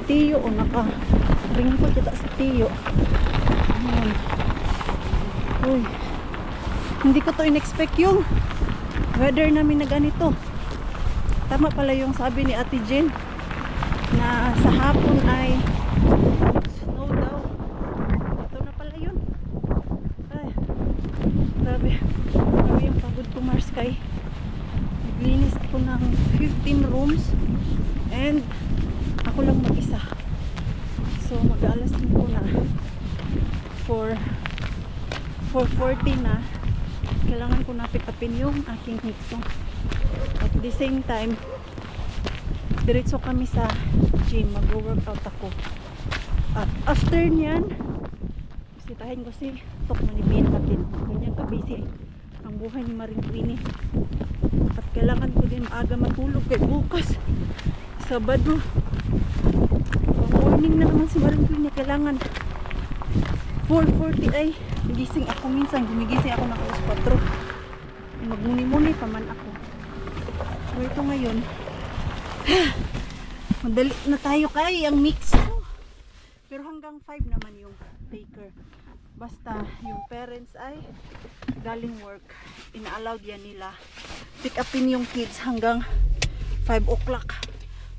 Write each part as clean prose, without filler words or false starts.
Tiyo o naka-ringkod kita sa tiyo. Ayan. Uy. Hindi ko to in-expect yung weather namin na ganito. Tama pala yung sabi ni Ate Jen na sa hapon ay snow daw. Ito na pala yun. Ay, grabe. Grabe yung pagod ko, Mars, kay naglinis ako ng 15 rooms and ako lang mag-isa. So mag-alas 5 na for 4:40 na. Kailangan ko na pick upin yung aking mixo. At the same time, diretso kami sa gym, mag-workout ako. At after nyan, bisitahin ko si Tok Manibin natin. Ganyan ka-busy ang buhay ni Maring Queenie. At kailangan ko din maaga matulog kay bukas Sabado. Morning na naman si Maring Queenie. Kailangan 4:40 ay gising ako. Minsan gumigising ako ng alas 4. Magmuni-muni pa man ako. So ito ngayon, madali na tayo kay ang mix. Pero hanggang 5 naman yung taker. Basta yung parents ay galing work, ina-allowed yan nila pick upin yung kids hanggang 5 o'clock.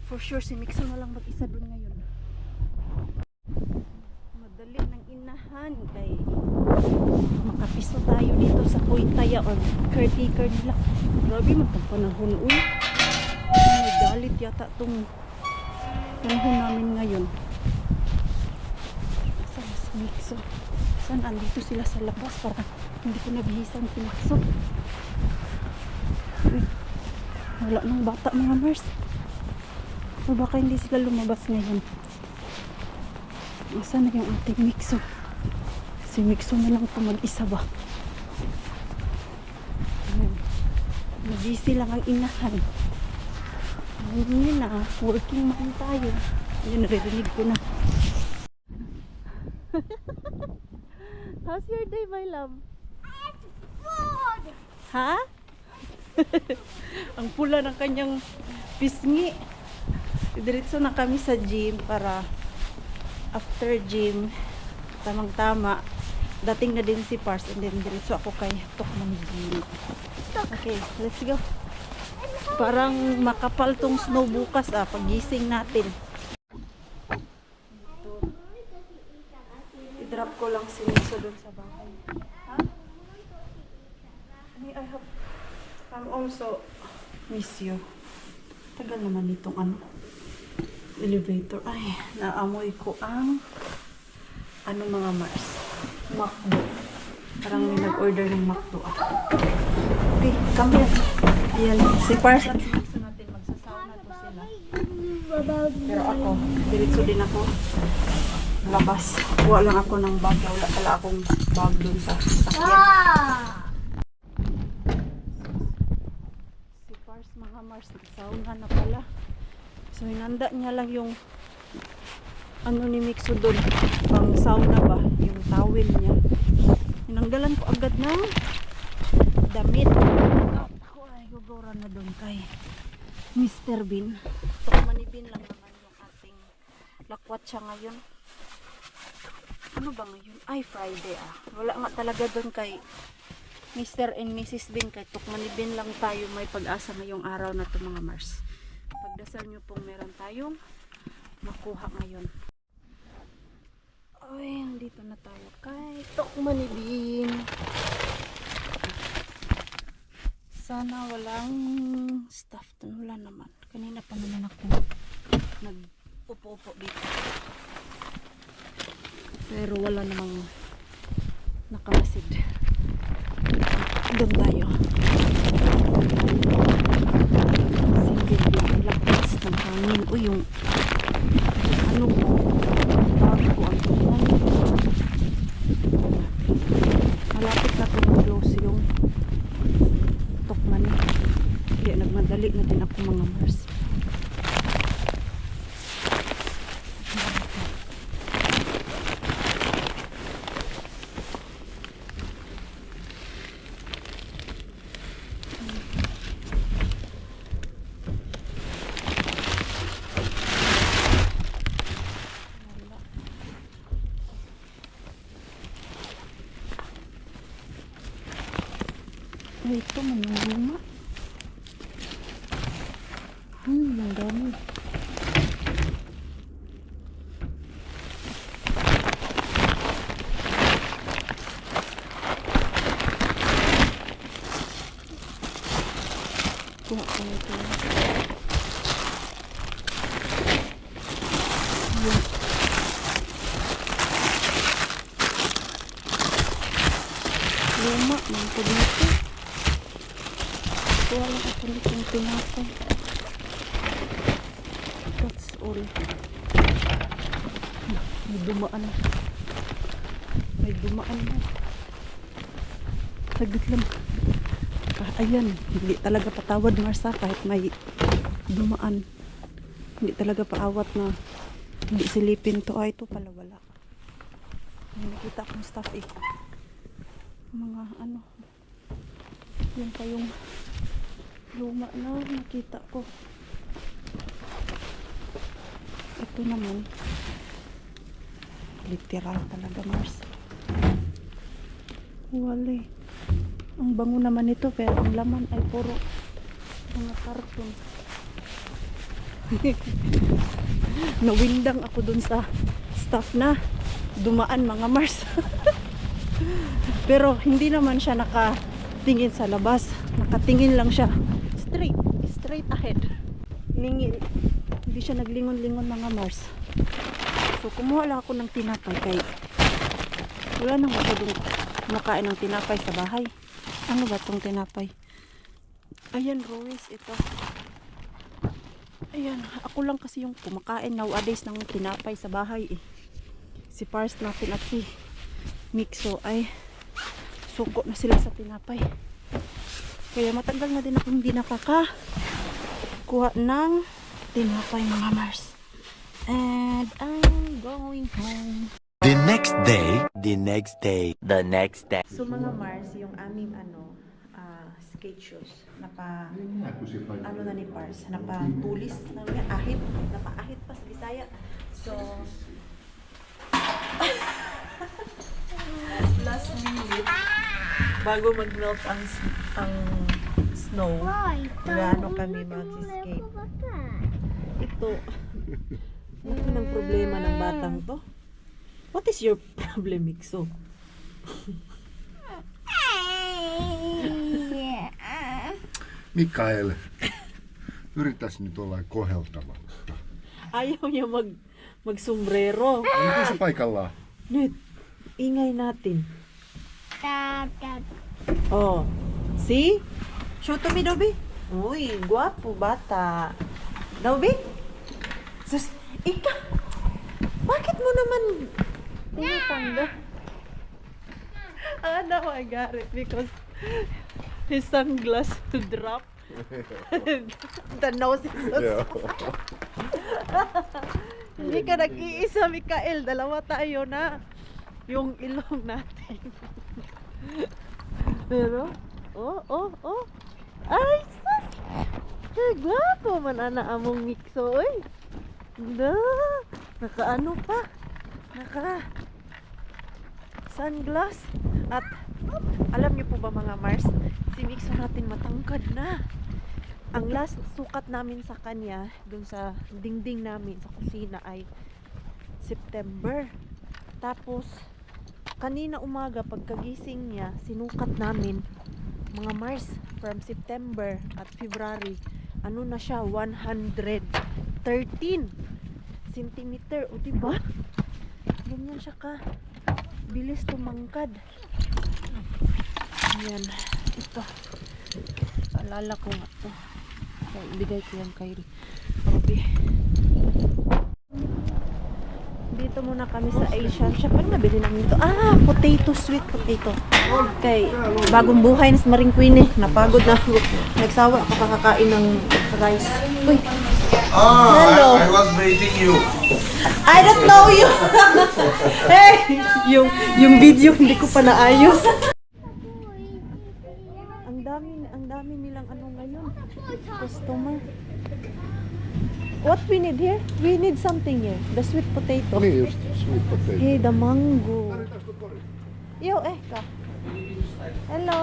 For sure si Mixo na lang mag-isa dun ngayon. Madali ng inahan kay makapiso tayo dito sa Kuitaya or caretaker nila. Grabe magpagpanahon. Uy, may galit yata tong panahon namin ngayon. Saan si Mixo? Saan andito sila sa labas para hindi ko nabihisan si Mixo? Uy, wala nang bata mga Mars. O baka hindi sila lumabas ngayon. Saan na yung ating Mixo? Si Mixo na lang ito mag-isa ba? Nag-busy lang ang inahan. Ngayon na, working man tayo. Yun, naririnig ko na. How's your day, my love? It's food! Ha? Ang pula ng kanyang pisngi. Diretso na kami sa gym para after gym, tamang-tama, dating na din si Pars and then diretso ako kay Tok Manibin. Okay, let's go. Parang makapal tong snow bukas pagising natin. I-drop ko lang si Miso doon sa bahay. Ha? I'm also miss you. Tagal naman itong elevator. Ay, naamoy ko ang mga Mars. McDo. Parang may nag-order ng McDo. Okay, come here. Ayan, si Pars at si Mixo natin magsasauna to sila. Pero ako, diretso din ako labas. Kuha lang ako ng bag. Wala pala akong bag dun sa sakyan. Si Pars, mga Mars, nagsauna na pala. So hinanda niya lang yung ni Mixo doon, pang sauna ba, yung towel niya. Hinanggalan ko agad ng damit. Ako ay gugura na doon kay Mr. Bean. Tok Manibin lang naman yung ating lakwat siya ngayon. Ano ba ngayon? Ay, Friday Wala nga talaga doon kay Mr. and Mrs. Bean. Kay Tok Manibin lang tayo may pag-asa ngayong araw na to mga Mars. Pagdasal nyo pong meron tayong makuha ngayon. Ay, dito na tayo kay Tok Manibin. Sana walang staff. Wala naman. Kanina pa naman ako nag-upo-upo dito. Pero wala namang nakamasid. Doon tayo. Single lakas ng hangin. O yung ko bago ang tingnan. Malapit na ko mag-close yung Tok Mani. Kaya nagmadali na din ako mga Mars. ito man yung luma. Ang dami. Kuha ko ito. Yun. Luma, mga po dito. Kuha lang ako dito yung pinapay. That's all. May dumaan. May dumaan na. Saglit lang. Ayan, hindi talaga patawad Marsa kahit may dumaan. Hindi talaga paawat na hindi silipin to. Ay, ito pala wala. May nakita akong stuff eh. Mga ano. Yan pa yung luma na nakita ko. Ito naman. Literal talaga Mars. Wala. Ang bango naman ito pero ang laman ay puro mga karton. Nawindang ako dun sa staff na dumaan mga Mars. Pero hindi naman siya nakatingin sa labas. Nakatingin lang siya straight ahead. Lingin. Hindi siya naglingon-lingon mga Mars. So kumuha lang ako ng tinapay kay wala nang masyadong makain ng tinapay sa bahay. Ano ba itong tinapay? Ayan, Royce, ito. Ayan, ako lang kasi yung kumakain nowadays ng tinapay sa bahay eh. Si Pars natin at si Mixo ay suko na sila sa tinapay. Kaya matagal na din ako hindi nakakakuha ng tinapay mga Mars. And I'm going home. The next day, the next day, the next day. So mga Mars, yung aming skate shoes, ano na ni Pars, napatulis na yan, ahit, napaahit pa sa Bisaya. So, last minute, bago mag-melt ang snow, ano kami mag-skate. Ito, ano ng problema ng batang to? What is your problem, Mixo? Mikael, yritäs nyt olla koheltava. Ayaw niya mag-sombrero. Onko se paikallaan? Nyt, ingay natin. Oh, see? Show to me, Dobby. Uy, guwapo bata. Dobby? Sus, bakit mo naman tinatangga? Now I got it because his sunglass to drop. The nose is so Hindi ka nag-iisa, Mikael. Dalawa tayo na yung ilong natin. Pero, oh. Ay, sus! Gwapo man among Mixo, oy. Naka-ano pa? Sunglass. At alam niyo po ba mga Mars, si Mixo natin matangkad na. Ang last sukat namin sa kanya dun sa dingding namin sa kusina ay September. Tapos kanina umaga pagkagising niya, sinukat namin mga Mars from September at February. Ano na siya? 113 centimeter. O diba? Ganyan siya ka bilis tumangkad. Ayan. Ito. Paalala ko nga ito. So, ibigay ko yan kay Robby. Dito muna kami sa Asian shop. Ano nabili namin ito? Potato, sweet potato. Okay. Bagong buhay na sa Maring Queen eh. Napagod na ako. Nagsawa ako kakakain ng rice. Uy. Hello. I was waiting you. I don't know you. Hey, yung video hindi ko pa naayos. Ang dami nilang ano ngayon. Customer. What we need here? We need something here. The sweet potato. Niin just, sweet potato. Hey, the mango. Yo, ka. Hello.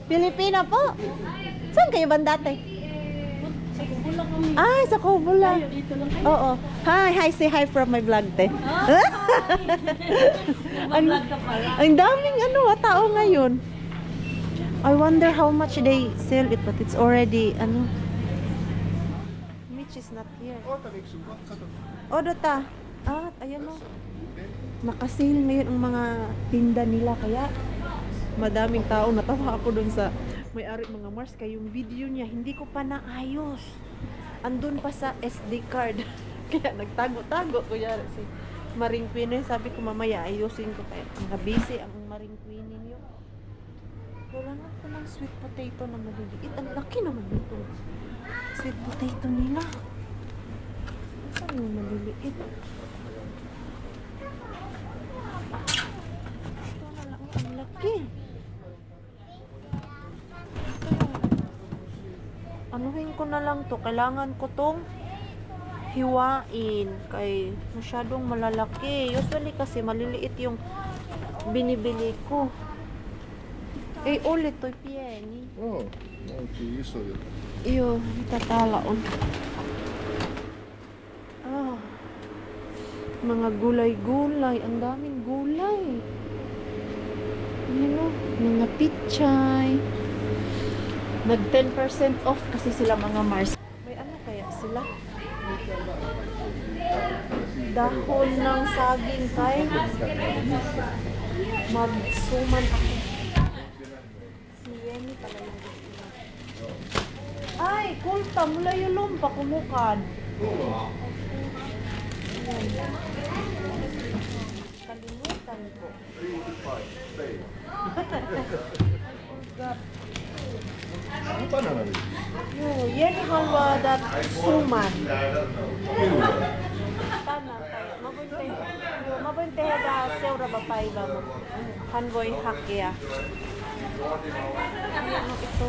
Pilipina po. Saan kayo bandate? Sa Google lang kami. Ay, sa Kubula. Dito lang kayo. Oo. Hi, say hi from my vlog, te. Mag-vlog ka pala. Ang daming tao ngayon. I wonder how much they sell it, but it's already, Mitch is not here. Oh, data. Ayan o. Nakasil ngayon ang mga tinda nila, kaya madaming tao. Natawa ako dun sa may-ari mga Mars, kaya yung video niya, hindi ko pa naayos. Andun pa sa SD card. Kaya nagtago-tago. Kuya, si Maring Queen, sabi ko mamaya ayusin ko, kaya mga busy ang Maring Queen ninyo. Kailangan ko ng sweet potato na maliliit. Ang laki naman nito. Sweet potato nila. Saan yung maliliit? Ito na lang. Ang laki. Anuhin ko na lang to. Kailangan ko tong hiwain. Kay masyadong malalaki. Usually kasi maliliit yung binibili ko. Ulit to pieni. Oo, onkin isoja. Iyo, mitä täällä on? Mga gulay-gulay. Ang daming gulay. Mga pichay. Nag 10% off kasi sila mga Mars. May kaya sila? Dahon ng saging kay magsuman ako. Si Yenny pala yung gusto. Ay, kulta, mula yung lumpa kumukad. Kalimutan ko. Banana. Yenny haluaa that suman. Mä voin tehdä seuraava päivä, mutta hän voi hakea. Ano ito?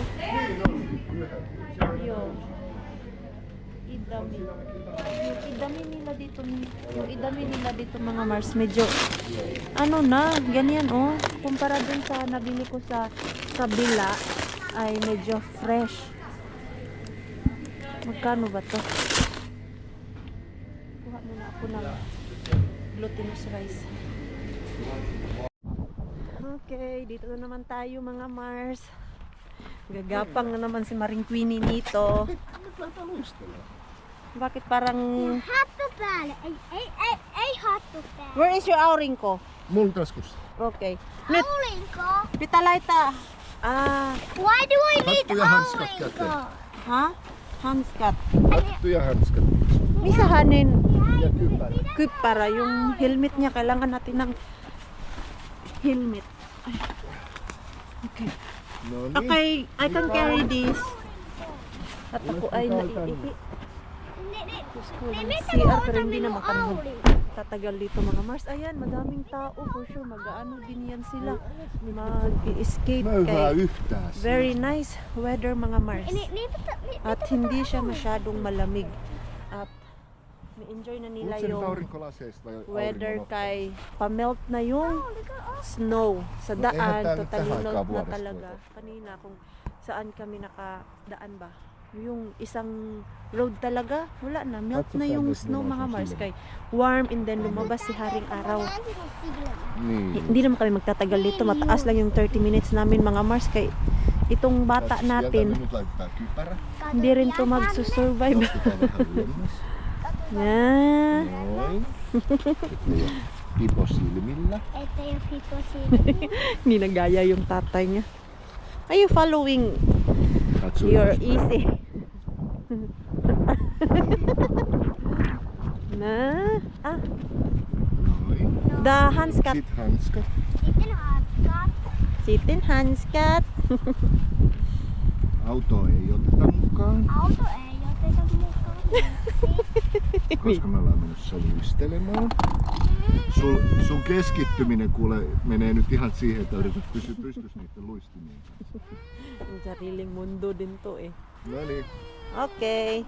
Joo. Idami. Yung idami nila dito, mga Mars, medyo ganyan kumpara dun sa nabili ko sa kabila ay medyo fresh. Magkano ba to? Kuha muna ako ng glutinous rice. Okay, dito na naman tayo mga Mars. Gagapang na naman si Maring Queenie nito. Bakit parang... Hattu päälle. Ei hattu päälle. Where is your aurinko? Mun taskussa. Okay. Nyt, Aurinko. pitää laittaa... Why do I need Hattu ja hanskat aurinko? käteen. Ha? Hanskat. Hattu ja hanskat. Missä hänen Ja kypärä. kyppärä, yung helmet niya, kailangan natin ng helmet. Ay. Okay. No niin. Okay, I can carry this. At ako ay naiihi. Diyos ko, yung CR, pero hindi naman kami tatagal dito mga Mars. Ayan, madaming tao. For sure, mag-ano din yan sila. Mag-escape Mä hyvää kay. yhtään. Very nice weather mga Mars. At hindi siya masyadong malamig. At ma-enjoy na nila Mut sen yung aurinkolaseista ja weather auringon kay pamelt na yung snow sa No, eihän daan. tää nyt Totally tähän melt aikaan na vuodesta talaga. voi. Kanina kung saan kami nakadaan ba. Yung isang road talaga, wala na. Melt na yung snow mga Mars. Kay warm and then lumabas si Haring Araw. Niin. Hindi naman kami magtatagal dito. Mataas lang yung 30 minutes namin mga Mars. Kay itong bata Sieltä natin, me nyt laitetaan kypärä. hindi rin to magsusurvive. Nostetaan vähän ylemmäs. Yeah. Noin. Sitten jo pipo silmillä. Ettei ole hippo siinä. Hindi nagaya yung tatay niya. Are you following Katso your ylöspäin. easy? Na? Noin. The hanskat. Sit hanskat. Sitten hanskat. Sitten hanskat. Auto ei oteta mukaan, Auto ei oteta mukaan. koska me ollaan menossa luistelemaan. Sun keskittyminen kuule menee nyt ihan siihen, että yrität pysyä pystyssä niiden luistimien kanssa. Ang sariling mundo din to eh. No niin, Okay.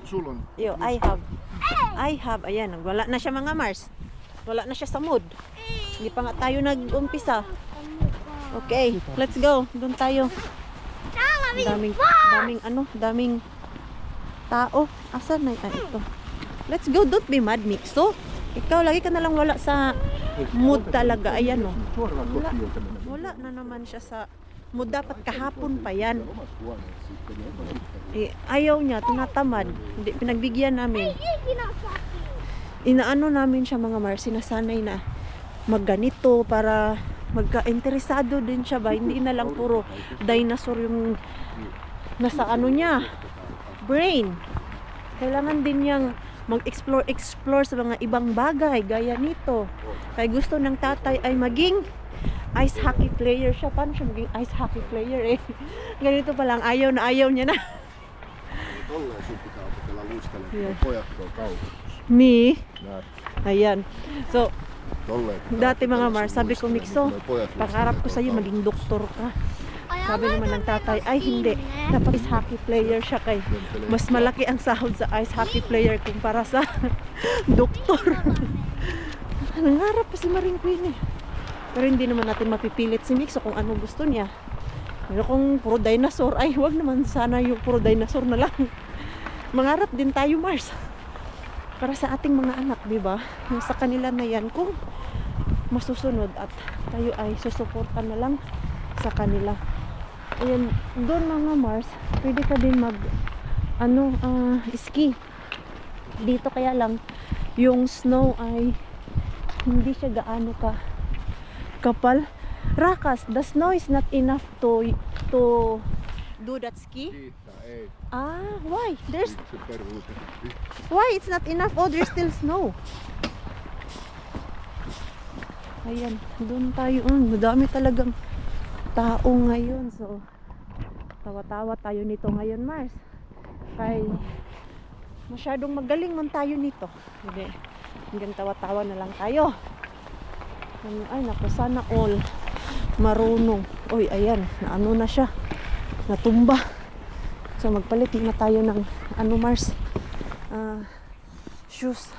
sulla on... Yo, I have. Ayan, wala na siya mga Mars. Wala na siya sa mood. Hindi pa nga tayo nag-umpisa. Okay, let's go. Doon tayo. daming tao. Asan na ito? Let's go, don't be mad, Mixo. Ikaw, lagi ka nalang wala sa mood talaga. Ayan, oh. Wala na naman siya sa mood. Dapat kahapon pa yan. Ayaw niya, tinatamad. Hindi, pinagbigyan namin. Inaano namin siya mga Mars, sinasanay na magganito para magka-interesado din siya ba. Hindi na lang puro dinosaur yung nasa ano niya, brain. Kailangan din niyang mag-explore sa mga ibang bagay gaya nito. Kaya gusto ng tatay ay maging ice hockey player siya. Paano siya maging ice hockey player eh? Ganito pa lang, ayaw niya na. Tolleen sun pitää opetella luistelemaan, Joo. kun pojat tuo kaupassa. Me? Näet, Ayan. So, tolleen pitää dati mga opetella Mars, sun sabi ko, luistelemaan, Mixo, kun nuo pojat pangarap ko luistelee sa'yo tuolla maging doktor ka. Sabi naman ng tatay, ay hindi, dapat ice hockey player siya kay mas malaki ang sahod sa ice hockey player kumpara sa doktor. Nangarap pa si Maring Queen eh. Pero hindi naman natin mapipilit si Mixo kung ano gusto niya. Pero kung puro dinosaur, ay wag naman sana yung puro dinosaur na lang. Mangarap din tayo, Mars. Para sa ating mga anak, di ba? Sa kanila na yan kung masusunod at tayo ay susuporta na lang sa kanila. Ayan, doon mga Mars, pwede ka din mag ski. Dito kaya lang yung snow ay hindi siya gaano ka kapal. Rakas, the snow is not enough to do that ski. Kiittää, ei. Why? There's Se peruutettiin. why it's not enough? Oh, there's still snow. Ayan, doon tayo. Madami talagang tao ngayon. So, tawa-tawa tayo nito ngayon, Mars. Kay masyadong magaling man tayo nito. Hindi. Hanggang tawa-tawa na lang tayo. Ay, naku, sana all marunong. Uy, ayan, naano na siya. Natumba. So, magpalit na tayo ng Mars, shoes.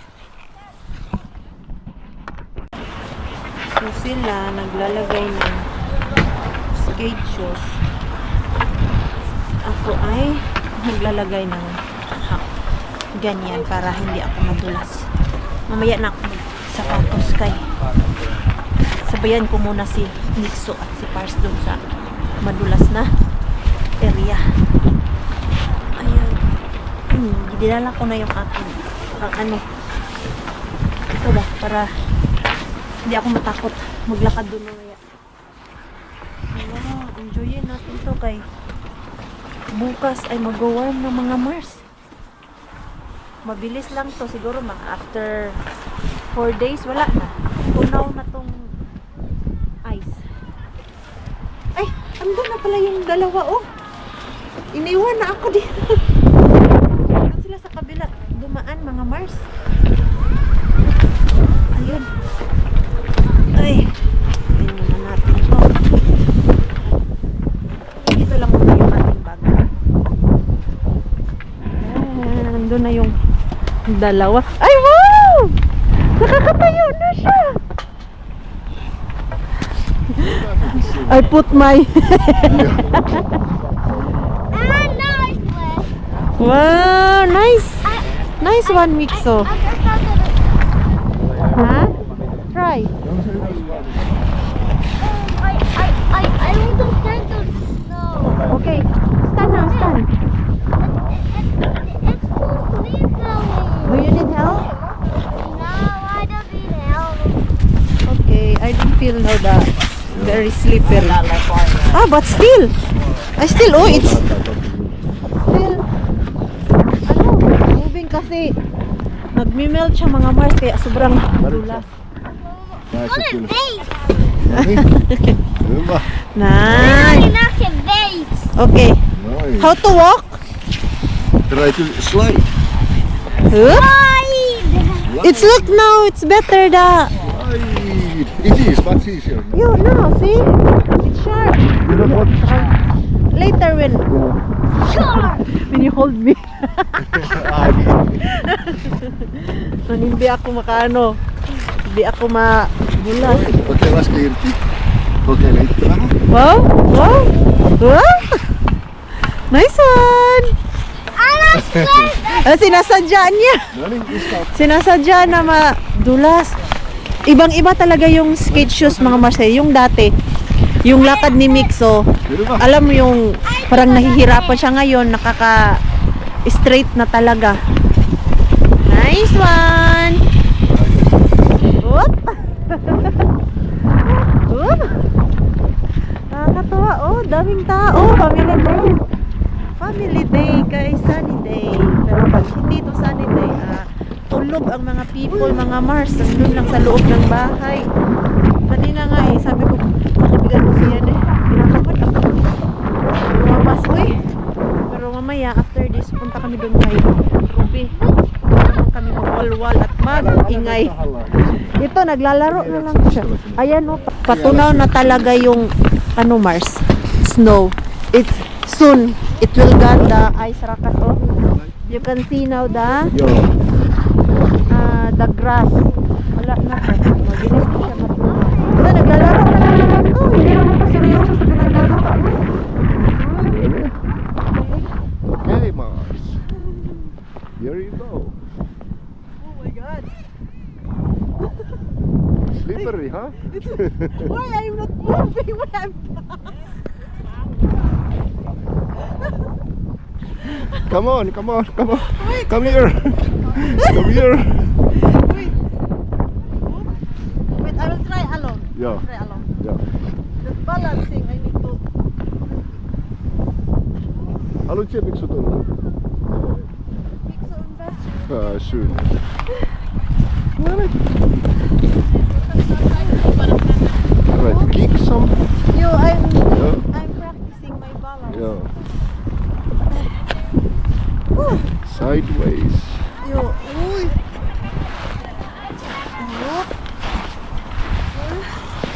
So, sila naglalagay ng skate shoes. Ako ay naglalagay ng ganyan para hindi ako madulas. Mamaya na ako sapatos kay sabayan ko muna si Mixo at si Pars doon sa madulas na area. Ayan. Dinala ko na yung aking ito ba, para hindi ako matakot maglakad doon mamaya. Enjoyin natin to kay bukas ay mag-warm ng mga Mars. Mabilis lang to siguro mga after 4 days wala na. Tunaw na tong ice. Ay, andun na pala yung dalawa oh. Iniwan na ako dito. Andun sila sa kabila. Dumaan mga Mars. Ayun. Ay. Ayun naman natin ito. Dito lang muna yung ating bag. Nandun na yung dalawa. Ay, wow! Nakakatayo na siya. I put my wow, nice. Nice one, Mixo. Huh? Try. I want to stand on the snow. Okay. Stand now, stand. It's too slippery. Do you need help? No, I don't need help. Okay, I don't feel now that very slippery. But still. It's still, moving kasi nagme-melt siya mga Mars kaya sobrang dulas. Näin se kyllä. Base. Hyvä. Nice. Not a base. Okay. Noin. How to walk? Try to slide. Huh? Slide. It's look now, it's better the Slide. It is much easier. you know, see? It's sharp. You don't want to Later when you hold me. Hindi ako makaano. Hindi ako mabulas. Okei, laske irti. Kokeile itse vähän. Wow! Wow! Wow! Nice one! Sinasadya niya. No niin, iska. Sinasadya na madulas. Ibang-iba talaga yung skate shoes mga Marcel. Yung dati, yung lakad ni Mixo, alam mo yung parang nahihirapan siya ngayon, nakaka-straight na talaga. Nice one! Oop! Oop! Nakakatawa. Oh, daming tao. Family day. Family day kay sunny day. Pero pag hindi to sunny day, tulog ang mga people, mga Mars. Nandun lang sa loob ng bahay. Kanina nga sabi ko, pakibigan mo siya pinakapad ako. Lumabas ko Pero mamaya, after this, punta kami doon kay Ruby. Kami mag-wall-wall at mag-ingay. Ito, naglalaro na lang siya. Ayan patunaw na talaga yung Mars, snow. It's soon, it will got the ice rakat. You can see now the grass. Wala na siya. Mabilis na siya matunaw. Ito, naglalaro na lang ito. Hindi naman pa seryoso sa pinaglalaro. Hey Mars. Here you go. Oh my God. Slippery, huh? Why I'm not moving when I'm Come on, come on, come on. Come here. Come here. Wait. Wait, I will try alone. Yeah. Try alone. Yeah. The balancing, I need to. Haluatko se Miksu tulla? Mix on that. Syyn. No niin. Right, kick some. I'm practicing my balance. Yeah. Sideways. Uy.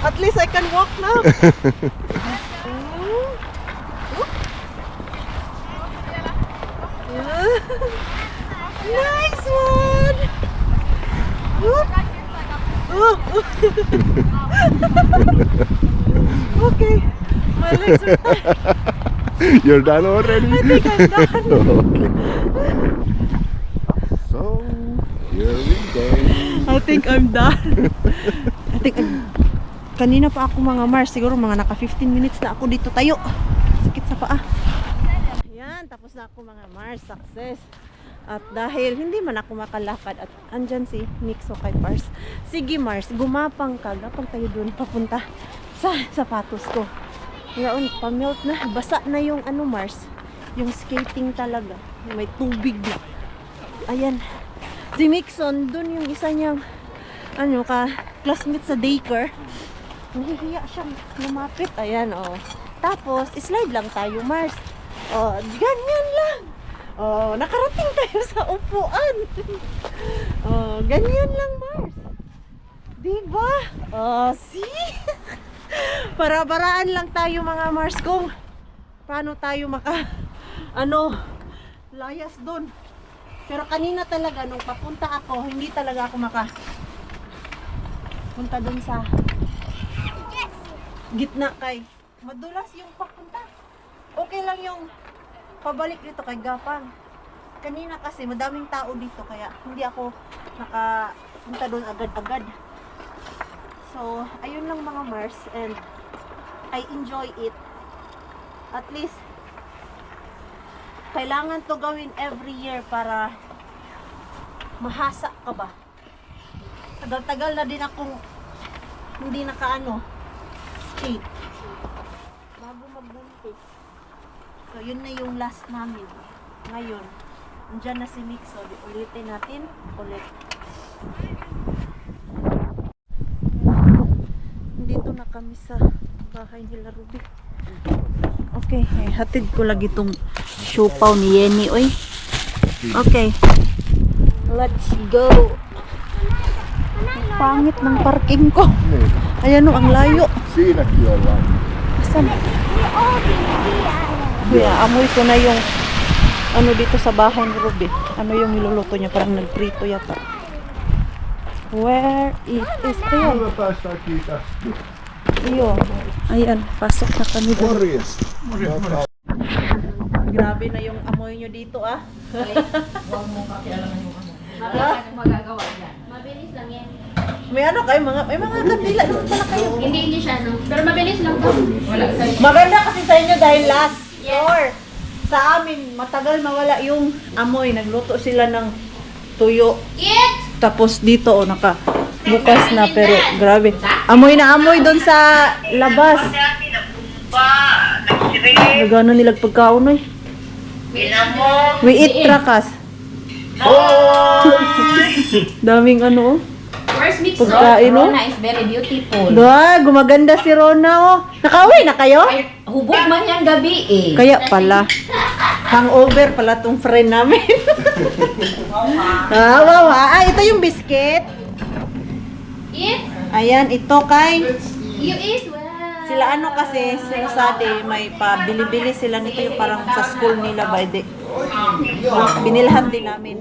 At least I can walk now. Nice one. Okay, my legs are tired. You're done already? I think I'm done. Okay. So, here we go. I think I'm done. Kanina pa ako mga Mars, siguro mga naka 15 minutes na ako dito tayo. Sakit sa paa. Ayan, tapos na ako mga Mars, success. At dahil hindi man ako makalakad at andyan si Mixo kay Mars. Sige Mars, gumapang ka. Gapang tayo doon papunta sa sapatos ko. Ngayon, pamelt na. Basa na yung Mars. Yung skating talaga. May tubig na. Ayan. Si Mixon, doon yung isa niyang classmate sa daycare. Nahihiya siyang lumapit. Ayan, Tapos, slide lang tayo, Mars. Ganyan lang. Nakarating tayo sa upuan. Ganyan lang, Mars. Diba? See? Para-paraan lang tayo mga Mars kung paano tayo layas doon. Pero kanina talaga nung papunta ako, hindi talaga ako punta doon sa gitna kay madulas yung papunta. Okay lang yung pabalik dito kay Gapang. Kanina kasi madaming tao dito kaya hindi ako nakapunta doon agad-agad. So, ayun lang mga Mars and I enjoy it. At least kailangan to gawin every year para mahasa ka ba. Tagal-tagal na din akong hindi skate bago magbuntis. So yun na yung last namin. Ngayon andyan na si Mixo, ulitin natin ulit. Dito na kami sa bahay nila Ruby. Okay, hatid ko lagi itong siopaw ni Yenny, oy. Okay, let's go. Pangit ng parking ko. Ayan ang layo. Siinäkin ollaan. Saan? Kuya, amoy ko na yung dito sa bahay ni Ruby. Yung niluluto niya, parang nagprito yata. Where it is there? Kyllä päästään kiitos. Iyo. Ayan, pasok na kami doon. Morjes. Grabe na yung amoy nyo dito ah. Huwag mo pakialaman yung ano. Wala kang magagawa yan. Mabilis lang yan. May ano kayo, may mga kandila doon pala kayo. Hindi siya, no? Pero mabilis lang to. Wala tayo. Maganda kasi sa inyo dahil last year. Sa amin, matagal mawala yung amoy. Nagluto sila ng tuyo. It! Tapos dito, bukas na, pero grabe. Amoy na amoy doon sa labas. Nagano nilag pagkaon eh. We eat trakas. Daming ano oh. First mix. Pagkain oh. Rona is very beautiful. Ba, gumaganda si Rona oh. Nakauwi na kayo? Ay, hubog man yan gabi eh. Kaya pala. Hangover pala tong friend namin. Wow. Ito yung biscuit. Eat? Ayan, ito kay You eat? Wow. sila ano kasi, sila Sade, may pabili-bili sila nito yung parang sa school nila by the binilhan din namin.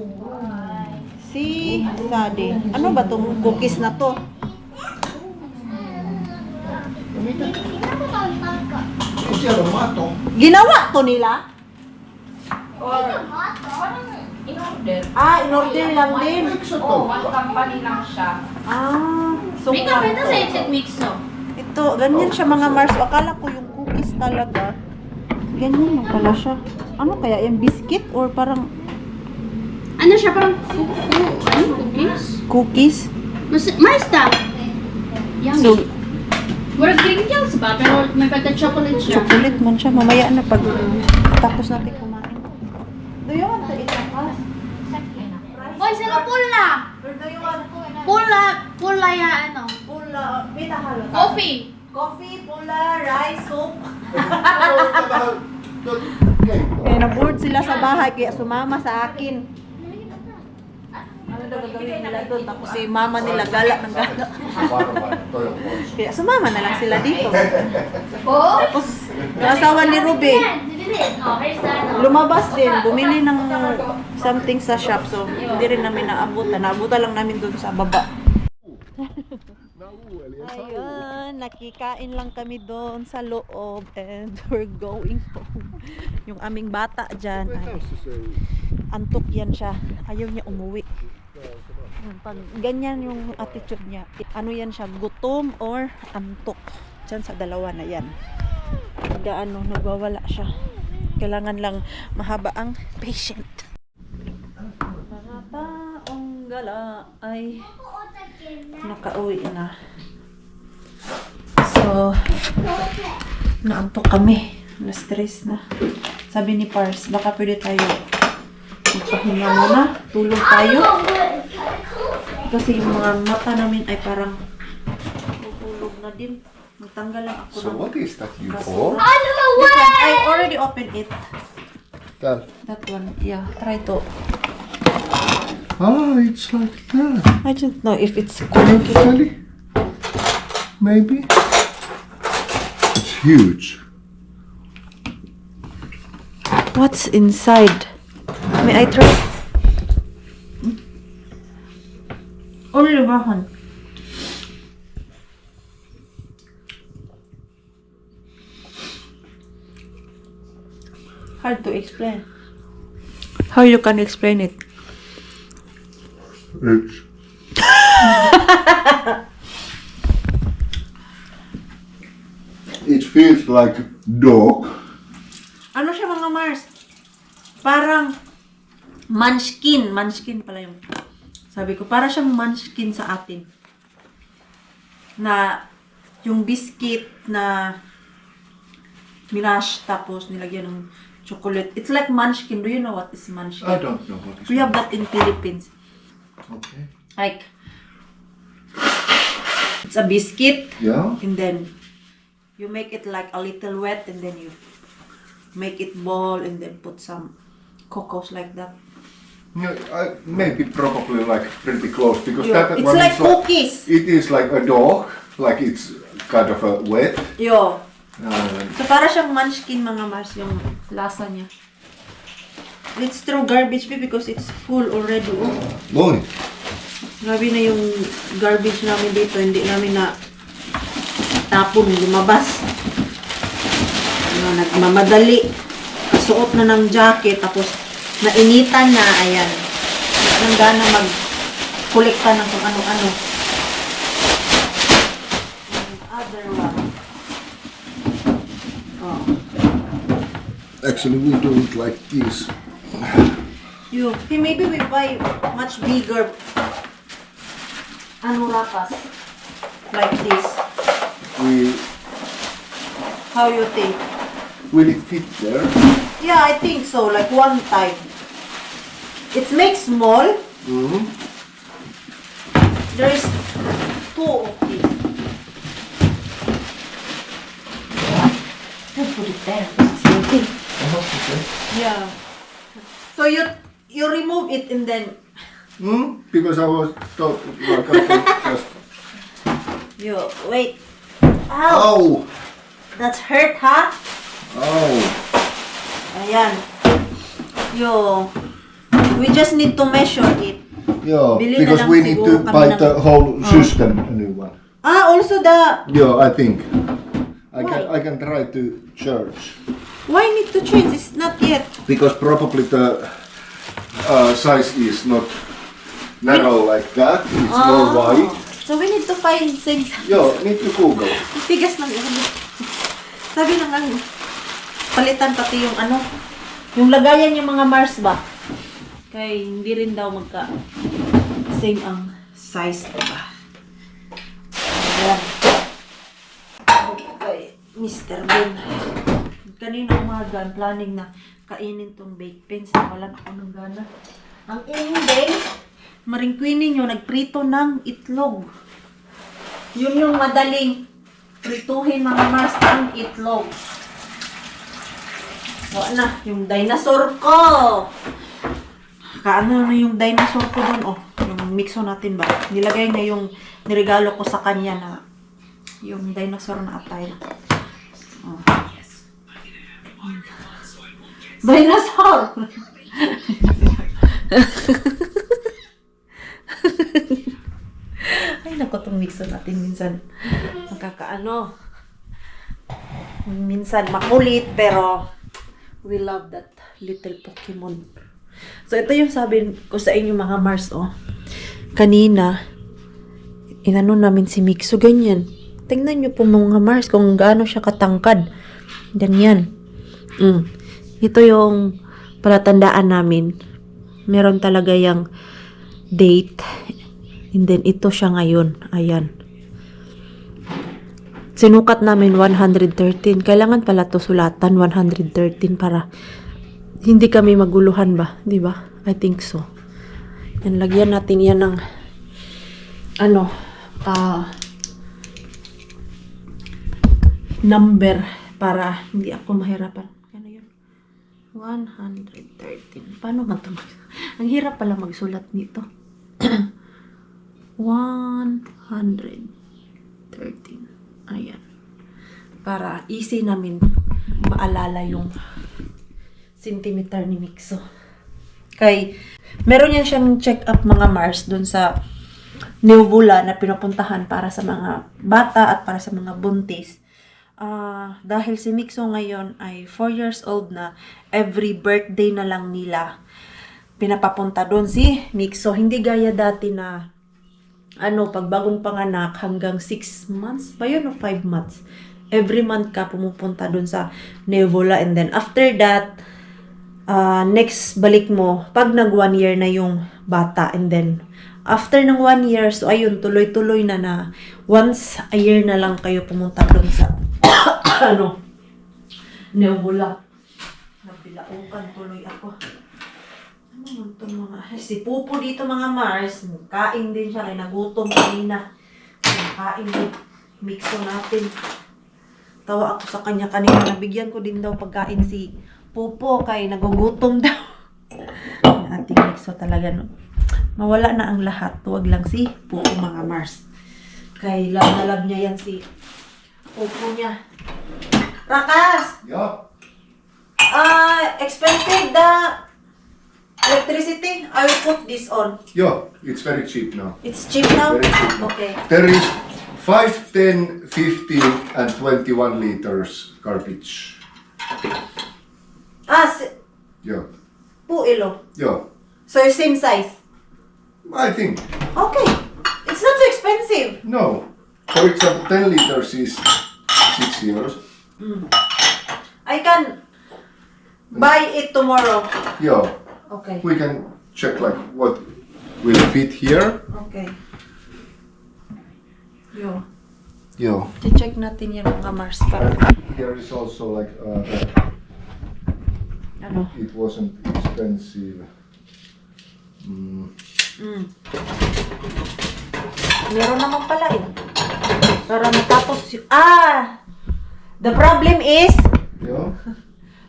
Si Sade. Ano ba tong cookies na to? Ginawa to nila? In-order. In-order lang din. Oh, one company lang siya. So May kapit na sa insect mix, no? ito, ganyan siya mga Mars. Akala ko yung cookies talaga. Ganyan lang pala siya. Ano kaya yung biscuit or parang Ano siya, parang ano, cookies? cookies? Mais daw. Yummy. So, Murag crinkles ba? Pero may pagka-chocolate siya. chocolate man siya. Mamaya na pag tapos natin kumain. Do you want to eat a pass? Boy, sino pula? Or do you want Pula ya, ano? pula? Bita halo. Coffee. Coffee, pula, rice, soup. Kaya na-board sila sa bahay kaya sumama sa akin. Ano daw gagawin nila doon? Tapos si mama nila gala ng gala. Kaya sumama na lang sila dito. Oh? Tapos yung asawa ni Ruby, Oh, here's that. lumabas din, bumili ng something sa shop. So, hindi rin namin naabutan. Naabutan lang namin doon sa baba. Ayun, nakikain lang kami doon sa loob and we're going home. Yung aming bata dyan, ay, antok yan siya. Ayaw niya umuwi. Pag ganyan yung attitude niya, ano yan siya, gutom or antok. Dyan sa dalawa na yan. Nagwawala siya. Kailangan lang mahaba ang patient. Mga taong gala ay nakauwi na. So, naantok kami. Na-stress na. Sabi ni Pars, baka pwede tayo magpahinga muna. Tulog tayo. Kasi yung mga mata namin ay parang tutulog na din. Magtanggal lang ako So ng what is that you kaso. for? I already opened it. That. That one. Yeah, try to. It's like that. I don't know if it's Actually, maybe. It's huge. What's inside? May I try? Only one. Hard to explain. How you can explain it? It's it feels like dog. Ano siya mga Mars? Parang munchkin. Munchkin pala yung sabi ko. Para siyang munchkin sa atin. Na yung biscuit na minash tapos nilagyan ng chocolate. It's like munchkin. Do you know what is munchkin? I don't know what is. We have that in Philippines. Okay. Like, it's a biscuit. Yeah. And then, you make it like a little wet. And then you make it ball. And then put some cocos like that. Yeah, maybe probably like pretty close because Yeah, that it's one like is like, cookies. it is like a dog, like it's kind of a wet. Yo. And So, para siyang munchkin mga Mars yung lasa niya. Let's throw garbage because it's full already. Oh. boy, Grabe na yung garbage namin dito. Hindi namin na tapon, lumabas. Nagmamadali. nagsuot na ng jacket, tapos nainitan na, ayan. Nang gana mag-kolekta ng kung ano-ano. And other one. Oh. Actually, we do it like this. Okay, maybe we buy much bigger anurakas. Like this. How you think? Will it fit there? Yeah, I think so. Like one type. It makes small. Mm-hmm. There is two of these. Just put it there. It's floating. Yeah. So you remove it and then Because I was told like I could just. you wait. Ow! Oh! That's hurt, huh? Oh! Ayan. We just need to measure it. Yeah, Bili na because lang we need to siguro kami buy ng- the whole system, a new one. Also the Yeah, I think. Why? I can try to charge. why need to change? It's not yet. Because probably the size is not narrow like that. It's more wide. So we need to find things. Yeah, need to Google. Tigas ng ano. Sabi ng ano, palitan pati yung ano, yung lagayan yung mga Mars ba? Kaya hindi rin daw magka same ang size, diba? Ayan. Okay, Mr. Ben. Kanina umaga, ang planning na kainin tong baked beans na wala ako ng gana. Ang hindi, maringkwinin nyo, nagprito ng itlog. Yun yung madaling prituhin mga Mars ang itlog. Wala na, yung dinosaur ko. Kaano na yung dinosaur ko dun, oh. Yung mixo natin ba? Nilagay niya yung niregalo ko sa kanya na yung dinosaur na attire. Oh. Dinosaur! Ay, naku, itong mixo natin minsan. Nakakaano. Minsan makulit, pero we love that little Pokemon. So, ito yung sabi ko sa inyo mga Mars, oh. Kanina, inano namin si Mixo, ganyan. Tingnan nyo po mga Mars kung gaano siya katangkad. Ganyan. Ito yung palatandaan namin. Meron talaga yung date. And then, ito siya ngayon. Ayan. Sinukat namin 113. Kailangan pala to sulatan 113 para hindi kami maguluhan ba? Di ba? I think so. Yan, lagyan natin yan ng number para hindi ako mahirapan. Ano yun? 113. Paano man ito? Ang hirap pala magsulat nito. 113. Ayan. Para easy namin maalala yung centimeter ni Mixo. Kay, meron yan siyang check-up mga Mars dun sa Neovula na pinupuntahan para sa mga bata at para sa mga buntis. Dahil si Mixo ngayon ay 4 years old na, every birthday na lang nila pinapapunta doon si Mixo. Hindi gaya dati na pag bagong panganak hanggang 6 months ba yun o 5 months. Every month ka pumupunta doon sa Neovula, and then after that, next balik mo pag nag 1 year na yung bata, and then after ng 1 year, so ayun, tuloy-tuloy na once a year na lang kayo pumunta doon sa Neovula. Nabilaukan tuloy ako. Ano man itong mga, si Pupo dito mga Mars, kain din siya, nagutom kanina. Kain din, Mixo natin. Tawa ako sa kanya kanina, nabigyan ko din daw pagkain si Pupo kay nagugutom daw. Ang ating Mixo talaga, no? Mawala na ang lahat, tuwag lang si Pupo mga Mars. Kay love na love niya yan si Pupo niya. Rakas! Yeah. Expensive the electricity. I will put this on. Yeah, it's very cheap now. It's cheap now? Very cheap. Okay. There is 5, 10, 15 and 21 liters garbage. Joo. Puuilo. Joo. So same size. I think. Okay. It's not so expensive. No. For example, 10 liters is 6 euros. I can buy it tomorrow. Joo. Okay. We can check like what will fit here. Okay. Yo. Joo. Check natin yung mga Mars para Here is also like ano. it wasn't expensive. Meron naman pala eh. Para matapos the problem is Joo.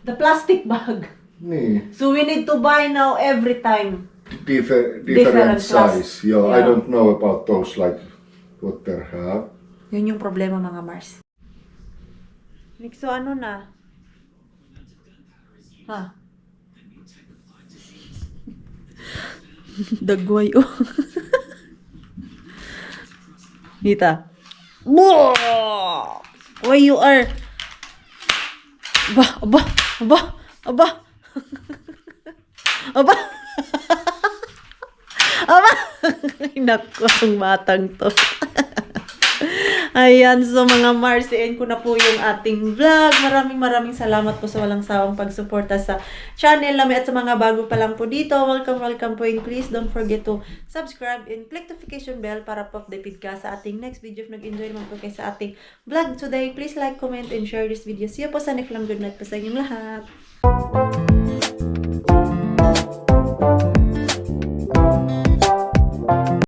the plastic bag. Niin. So we need to buy now every time. Different Different size. Joo. I Yeah. don't know about those like what they have. Yun yung problema mga Mars. Nick, so ano na? Ha? Dagway oh. Nita. Why you are? Aba. Aba. Ay, naku, ang batang to. Ayan, so mga Mars, end ko na po yung ating vlog. Maraming salamat po sa walang sawang pagsuporta sa channel namin at sa mga bago pa lang po dito. Welcome po, and please don't forget to subscribe and click notification bell para po updated ka sa ating next video. If nag-enjoy naman po kayo sa ating vlog today, please like, comment, and share this video. See you po sa next vlog. Good night po sa inyong lahat.